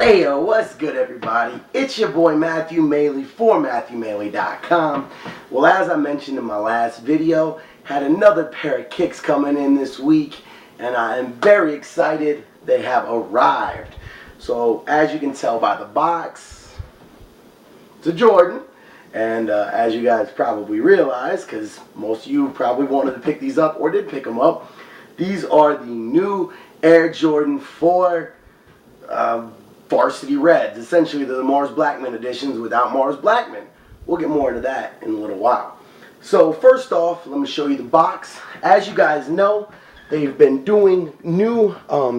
Hey yo, what's good everybody? It's your boy Matthew Maley for MatthewMaley.com. Well, as I mentioned in my last video, had another pair of kicks coming in this week, and I am very excited they have arrived. So as you can tell by the box, it's a Jordan. And as you guys probably realize, because most of you probably wanted to pick these up or did pick them up, these are the new Air Jordan 4 Varsity Reds. Essentially, they're the Mars Blackman editions without Mars Blackman. We'll get more into that in a little while. So first off, let me show you the box. As you guys know, they've been doing new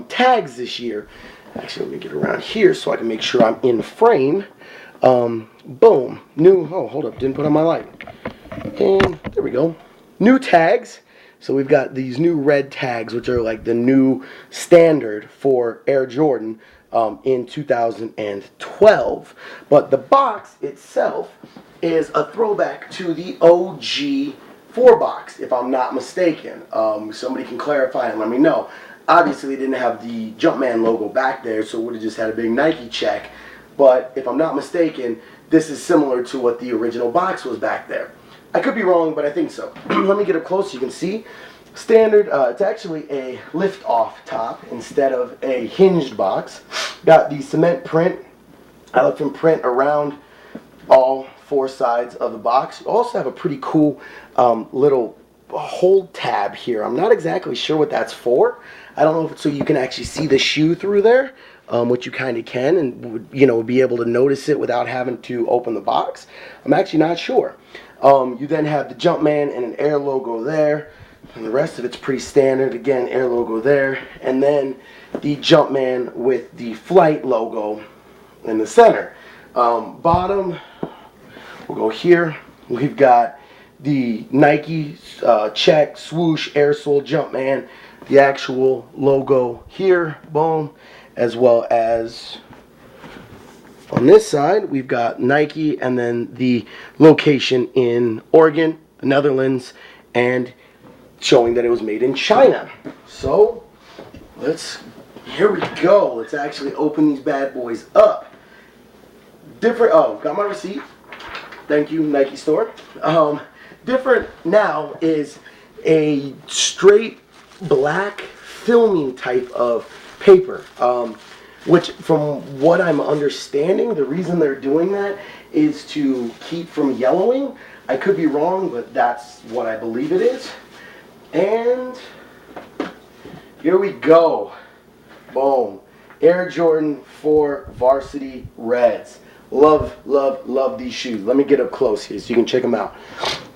tags this year. Actually, let me get around here so I can make sure I'm in frame. Boom. New, oh, hold up, didn't put on my light. And there we go. New tags. So we've got these new red tags, which are like the new standard for Air Jordan in 2012. But the box itself is a throwback to the OG 4 box, if I'm not mistaken. Somebody can clarify and let me know. Obviously, they didn't have the Jumpman logo back there, so it would have just had a big Nike check. But if I'm not mistaken, this is similar to what the original box was back there. I could be wrong, but I think so. Let me get up close so you can see. Standard, it's actually a lift-off top instead of a hinged box. Got the cement print, elephant print around all 4 sides of the box. You also have a pretty cool little hold tab here. I'm not exactly sure what that's for. I don't know if it's so you can actually see the shoe through there, which you kind of can, and would be able to notice it without having to open the box. I'm actually not sure. You then have the Jumpman and an Air logo there. And the rest of it's pretty standard. Again, Air logo there. And then the Jumpman with the Flight logo in the center. Bottom, we'll go here. We've got the Nike check, swoosh, Air Sole Jumpman. The actual logo here, boom. As well as on this side, we've got Nike and then the location in Oregon, the Netherlands, and showing that it was made in China. So, here we go. Let's actually open these bad boys up. Got my receipt. Thank you, Nike store. Different now is a straight black filming type of paper. Which, from what I'm understanding, the reason they're doing that is to keep from yellowing. I could be wrong, but that's what I believe it is. And here we go. Boom. Air Jordan 4 Varsity Reds. Love, love, love these shoes. Let me get up close here so you can check them out.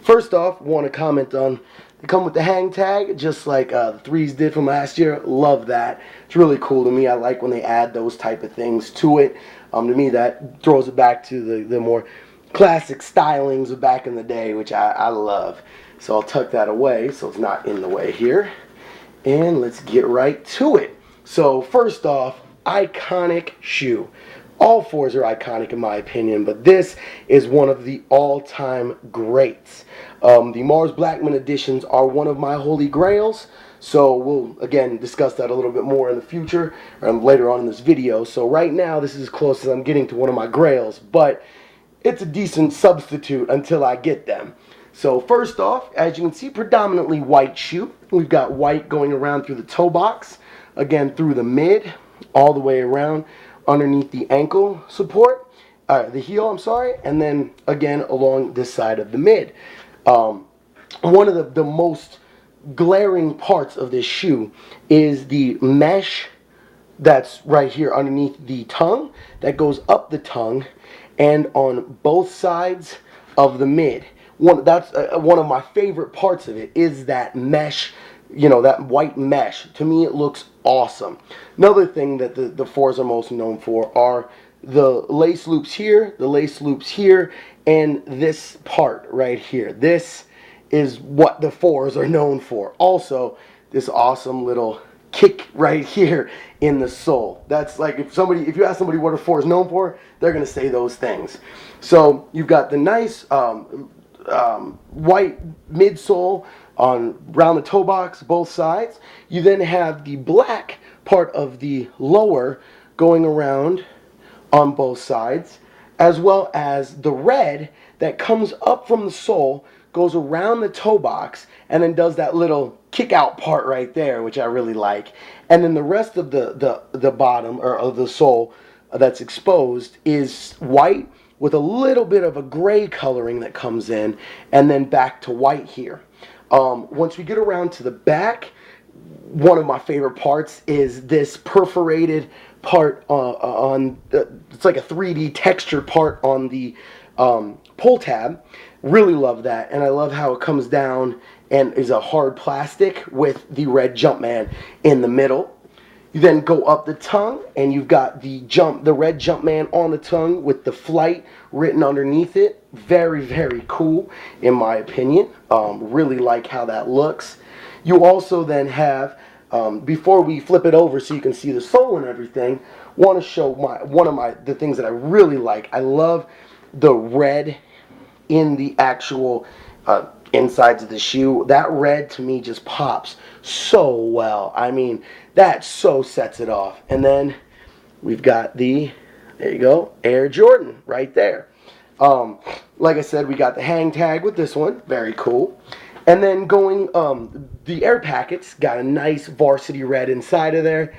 First off, want to comment on, they come with the hang tag, just like the 3s did from last year. Love that. It's really cool to me. I like when they add those type of things to it. To me, that throws it back to the more classic stylings of back in the day, which I love. So I'll tuck that away so it's not in the way here. And let's get right to it. So first off, iconic shoe. All 4s are iconic in my opinion, but this is one of the all-time greats. The Mars Blackman editions are one of my holy grails, so we'll again discuss that a little bit more in the future, or later on in this video. So right now, this is as close as I'm getting to one of my grails, but it's a decent substitute until I get them. So first off, as you can see, predominantly white shoe. We've got white going around through the toe box, again through the mid, all the way around underneath the ankle support, the heel, I'm sorry, and then again along this side of the mid. One of the most glaring parts of this shoe is the mesh that's right here underneath the tongue that goes up the tongue and on both sides of the mid. That's one of my favorite parts of it is that mesh, that white mesh. To me, it looks awesome. Another thing that the 4s are most known for are the lace loops here, the lace loops here, and this part right here. This is what the 4s are known for. Also, this awesome little kick right here in the sole. That's like if you ask somebody what a 4 is known for, they're gonna say those things. So you've got the nice white midsole around the toe box, both sides. You then have the black part of the lower going around on both sides, as well as the red that comes up from the sole, goes around the toe box, and then does that little kick out part right there, which I really like. And then the rest of the bottom, or of the sole that's exposed, is white with a little bit of a gray coloring that comes in, and then back to white here. Once we get around to the back, one of my favorite parts is this perforated part it's like a 3D texture part on the pull tab. Really love that, and I love how it comes down and is a hard plastic with the red Jumpman in the middle. You then go up the tongue, and you've got the red Jumpman on the tongue with the flight written underneath it. Very, very cool, in my opinion. Really like how that looks. You also then have, before we flip it over so you can see the sole and everything, want to show the things that I really like. I love the red in the actual insides of the shoe. That red to me just pops so well. I mean, that so sets it off. And then we've got there you go, Air Jordan right there. Like I said, we got the hang tag with this one. Very cool. And then going, the air packets got a nice Varsity red inside of there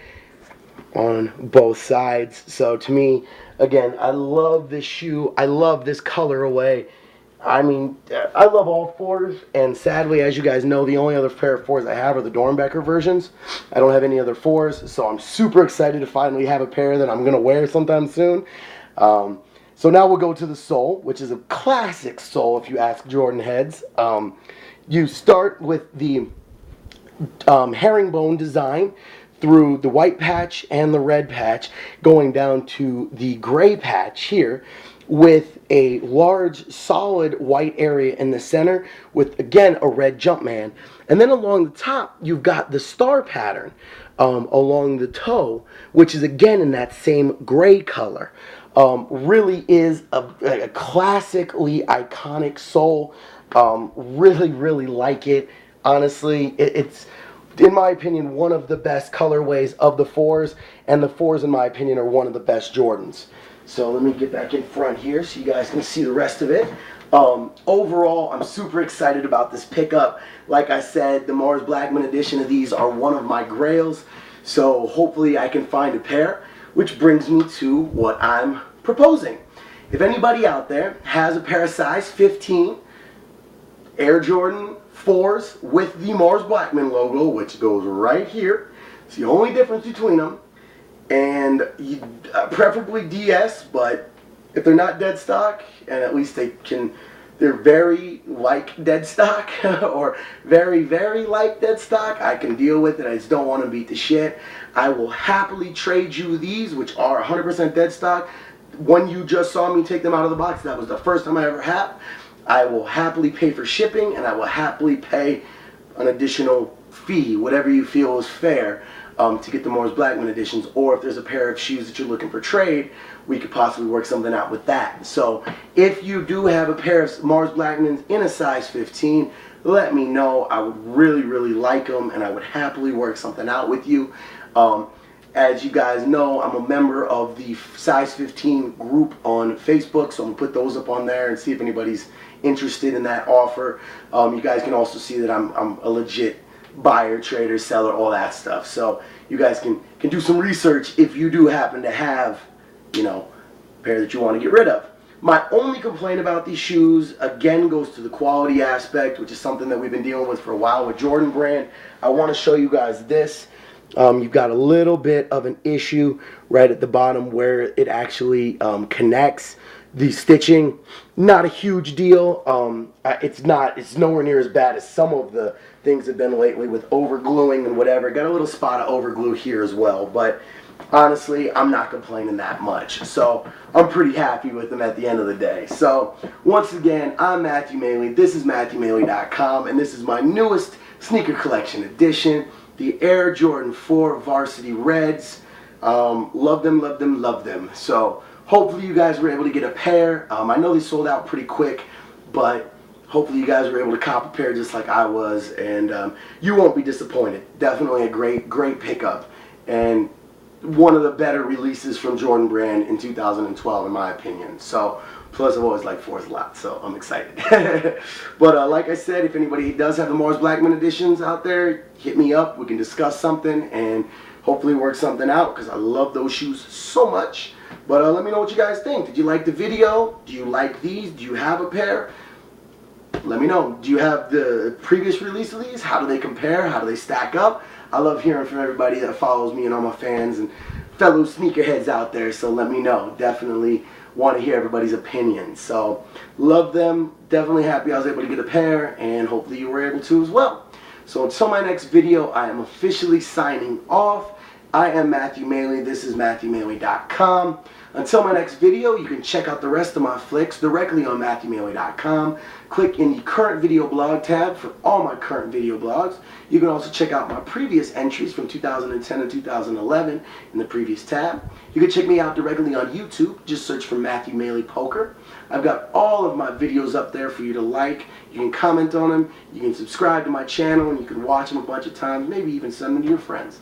on both sides. So to me, again, I love this shoe. I love this colorway. I mean, I love all fours, and sadly, as you guys know, the only other pair of fours I have are the Dornbecker versions. I don't have any other fours, so I'm super excited to finally have a pair that I'm going to wear sometime soon. So now we'll go to the sole, which is a classic sole if you ask Jordan heads. You start with the herringbone design through the white patch and the red patch, going down to the gray patch here, with a large solid white area in the center with, again, a red Jumpman. And then along the top, you've got the star pattern along the toe, which is again in that same gray color. Really is a classically iconic sole. Really, really like it. Honestly, it's, in my opinion, one of the best colorways of the fours, and the fours, in my opinion, are one of the best Jordans. So let me get back in front here so you guys can see the rest of it. Overall, I'm super excited about this pickup. Like I said, the Mars Blackman edition of these are one of my grails, so hopefully I can find a pair, which brings me to what I'm proposing. If anybody out there has a pair of size 15 Air Jordan 4s with the Mars Blackman logo, which goes right here, it's the only difference between them, and preferably DS, but if they're not dead stock, and at least they're very like dead stock, or very, very like dead stock, I can deal with it. I just don't want to beat the shit. I will happily trade you these, which are 100% dead stock. When you just saw me take them out of the box, that was the first time I ever had. I will happily pay for shipping, and I will happily pay an additional fee, whatever you feel is fair, to get the Mars Blackman editions. Or if there's a pair of shoes that you're looking for trade, we could possibly work something out with that. So if you do have a pair of Mars Blackmans in a size 15, let me know. I would really, really like them, and I would happily work something out with you. As you guys know, I'm a member of the size 15 group on Facebook, so I'm going to put those up on there and see if anybody's interested in that offer. You guys can also see that I'm a legit buyer, trader, seller, all that stuff. So you guys can do some research if you do happen to have, you know, a pair that you want to get rid of. My only complaint about these shoes, again, goes to the quality aspect, which is something that we've been dealing with for a while with Jordan Brand. I want to show you guys this. You've got a little bit of an issue right at the bottom where it actually connects. The stitching, not a huge deal. It's nowhere near as bad as some of the things have been lately with overgluing and whatever. Got a little spot of overglue here as well, but honestly, I'm not complaining that much. So I'm pretty happy with them at the end of the day. So once again, I'm Matthew Maley. This is MatthewMaley.com, and this is my newest sneaker collection edition, the Air Jordan 4 Varsity Reds. Love them, love them, love them. So hopefully you guys were able to get a pair. I know they sold out pretty quick, but hopefully you guys were able to cop a pair just like I was, and you won't be disappointed. Definitely a great, great pickup. And one of the better releases from Jordan Brand in 2012 in my opinion. So plus I've always liked Force a lot, so I'm excited. But like I said, if anybody does have the Mars Blackman editions out there, hit me up. We can discuss something and hopefully work something out because I love those shoes so much. But let me know what you guys think. Did you like the video? Do you like these? Do you have a pair? Let me know. Do you have the previous release of these? How do they compare? How do they stack up? I love hearing from everybody that follows me and all my fans and fellow sneakerheads out there. So let me know. Definitely want to hear everybody's opinions. So love them. Definitely happy I was able to get a pair, and hopefully you were able to as well. So until my next video, I am officially signing off. I am Matthew Maley. This is MatthewMaley.com. Until my next video, you can check out the rest of my flicks directly on MatthewMaley.com. Click in the current video blog tab for all my current video blogs. You can also check out my previous entries from 2010 and 2011 in the previous tab. You can check me out directly on YouTube. Just search for Matthew Maley Poker. I've got all of my videos up there for you to like. You can comment on them. You can subscribe to my channel, and you can watch them a bunch of times. Maybe even send them to your friends.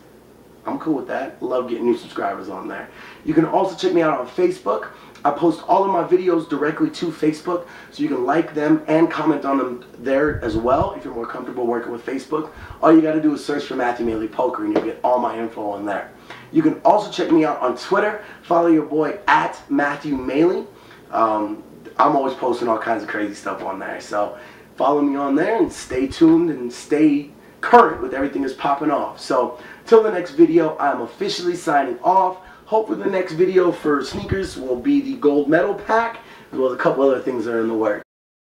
I'm cool with that. Love getting new subscribers on there. You can also check me out on Facebook. I post all of my videos directly to Facebook, so you can like them and comment on them there as well if you're more comfortable working with Facebook. All you got to do is search for Matthew Maley Poker and you'll get all my info on there. You can also check me out on Twitter. Follow your boy at Matthew Maley. I'm always posting all kinds of crazy stuff on there, so follow me on there and stay tuned and stay current with everything that's popping off. So till the next video, I'm officially signing off. Hopefully the next video for sneakers will be the gold medal pack, as well as a couple other things that are in the works.